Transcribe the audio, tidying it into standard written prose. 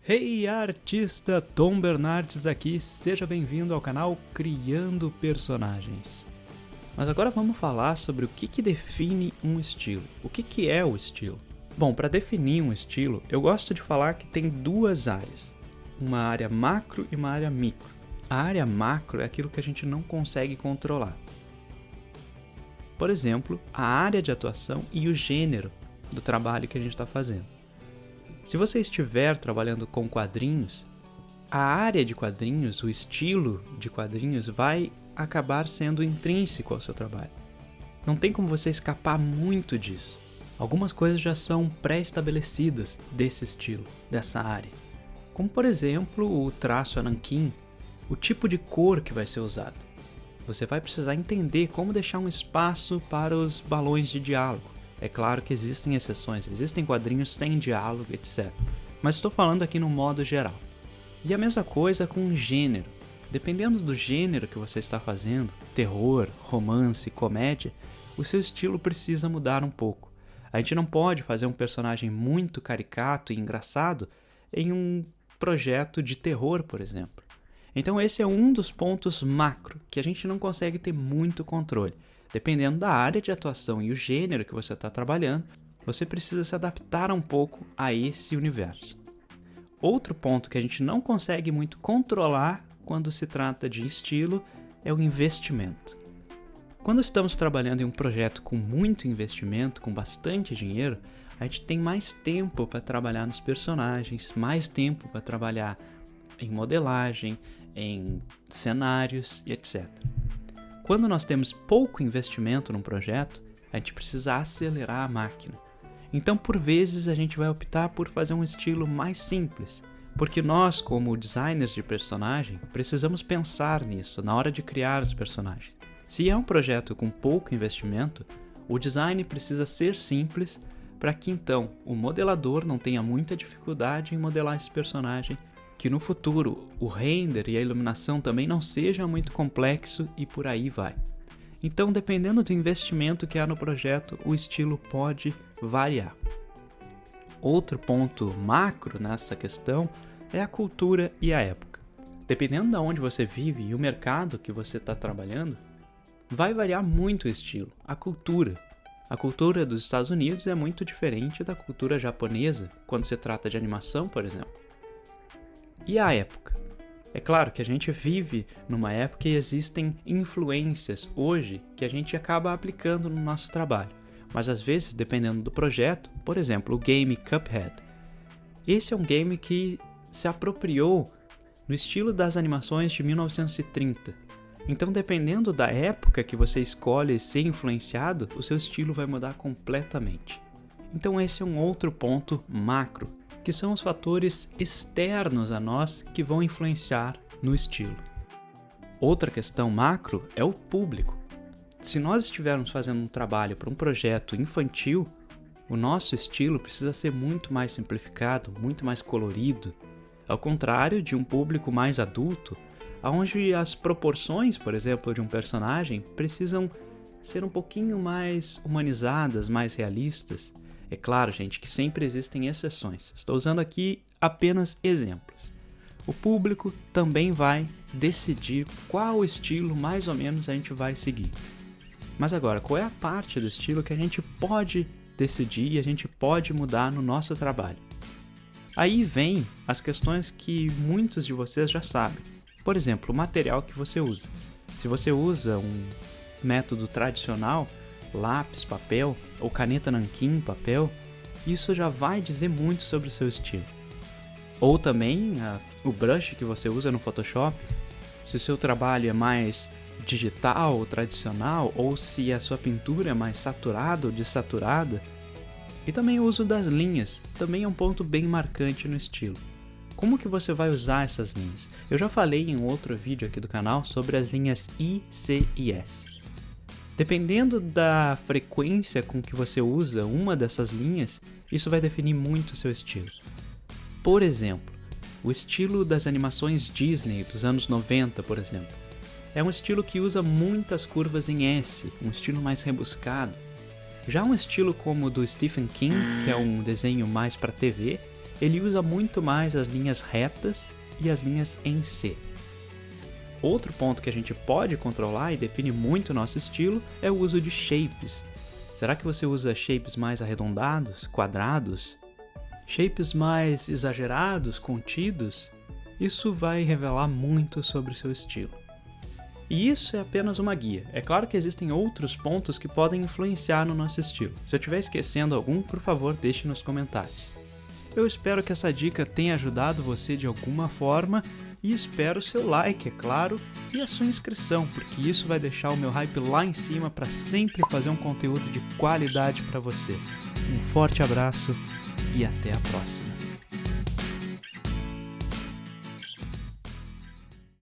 Hey artista, Tom Bernardes aqui, seja bem-vindo ao canal Criando Personagens. Mas agora vamos falar sobre o que define um estilo. O que é o estilo? Bom, para definir um estilo, eu gosto de falar que tem duas áreas. Uma área macro e uma área micro. A área macro é aquilo que a gente não consegue controlar. Por exemplo, a área de atuação e o gênero do trabalho que a gente está fazendo. Se você estiver trabalhando com quadrinhos, a área de quadrinhos, o estilo de quadrinhos vai acabar sendo intrínseco ao seu trabalho. Não tem como você escapar muito disso. Algumas coisas já são pré-estabelecidas desse estilo, dessa área. Como por exemplo o traço nanquim, o tipo de cor que vai ser usado. Você vai precisar entender como deixar um espaço para os balões de diálogo. É claro que existem exceções, existem quadrinhos sem diálogo, etc. Mas estou falando aqui no modo geral. E a mesma coisa com o gênero. Dependendo do gênero que você está fazendo, terror, romance, comédia, o seu estilo precisa mudar um pouco. A gente não pode fazer um personagem muito caricato e engraçado em um projeto de terror, por exemplo. Então esse é um dos pontos macro, que a gente não consegue ter muito controle. Dependendo da área de atuação e o gênero que você está trabalhando, você precisa se adaptar um pouco a esse universo. Outro ponto que a gente não consegue muito controlar quando se trata de estilo é o investimento. Quando estamos trabalhando em um projeto com muito investimento, com bastante dinheiro, a gente tem mais tempo para trabalhar nos personagens, mais tempo para trabalhar em modelagem, em cenários e etc. Quando nós temos pouco investimento num projeto, a gente precisa acelerar a máquina. Então, por vezes, a gente vai optar por fazer um estilo mais simples, porque nós, como designers de personagem, precisamos pensar nisso na hora de criar os personagens. Se é um projeto com pouco investimento, o design precisa ser simples para que então o modelador não tenha muita dificuldade em modelar esse personagem, que no futuro o render e a iluminação também não seja muito complexo e por aí vai. Então, dependendo do investimento que há no projeto, o estilo pode variar. Outro ponto macro nessa questão é a cultura e a época. Dependendo de onde você vive e o mercado que você está trabalhando, vai variar muito o estilo, a cultura. A cultura dos Estados Unidos é muito diferente da cultura japonesa, quando se trata de animação, por exemplo. E a época? É claro que a gente vive numa época e existem influências hoje que a gente acaba aplicando no nosso trabalho. Mas às vezes, dependendo do projeto, por exemplo, o game Cuphead. Esse é um game que se apropriou no estilo das animações de 1930. Então, dependendo da época que você escolhe ser influenciado, o seu estilo vai mudar completamente. Então esse é um outro ponto macro, que são os fatores externos a nós que vão influenciar no estilo. Outra questão macro é o público. Se nós estivermos fazendo um trabalho para um projeto infantil, o nosso estilo precisa ser muito mais simplificado, muito mais colorido, ao contrário de um público mais adulto, onde as proporções, por exemplo, de um personagem precisam ser um pouquinho mais humanizadas, mais realistas. É claro, gente, que sempre existem exceções. Estou usando aqui apenas exemplos. O público também vai decidir qual estilo mais ou menos a gente vai seguir. Mas agora, qual é a parte do estilo que a gente pode decidir e a gente pode mudar no nosso trabalho? Aí vem as questões que muitos de vocês já sabem. Por exemplo, o material que você usa. Se você usa um método tradicional, lápis, papel ou caneta nanquim, papel, isso já vai dizer muito sobre o seu estilo. Ou também o brush que você usa no Photoshop, se o seu trabalho é mais digital ou tradicional, ou se a sua pintura é mais saturada ou desaturada. E também o uso das linhas, também é um ponto bem marcante no estilo. Como que você vai usar essas linhas? Eu já falei em um outro vídeo aqui do canal sobre as linhas I, C e S. Dependendo da frequência com que você usa uma dessas linhas, isso vai definir muito o seu estilo. Por exemplo, o estilo das animações Disney dos anos 90, por exemplo, é um estilo que usa muitas curvas em S, um estilo mais rebuscado. Já um estilo como o do Stephen King, que é um desenho mais para TV, ele usa muito mais as linhas retas e as linhas em C. Outro ponto que a gente pode controlar e define muito o nosso estilo é o uso de shapes. Será que você usa shapes mais arredondados, quadrados? Shapes mais exagerados, contidos? Isso vai revelar muito sobre o seu estilo. E isso é apenas uma guia. É claro que existem outros pontos que podem influenciar no nosso estilo. Se eu estiver esquecendo algum, por favor, deixe nos comentários. Eu espero que essa dica tenha ajudado você de alguma forma e espero o seu like, é claro, e a sua inscrição, porque isso vai deixar o meu hype lá em cima para sempre fazer um conteúdo de qualidade para você. Um forte abraço e até a próxima.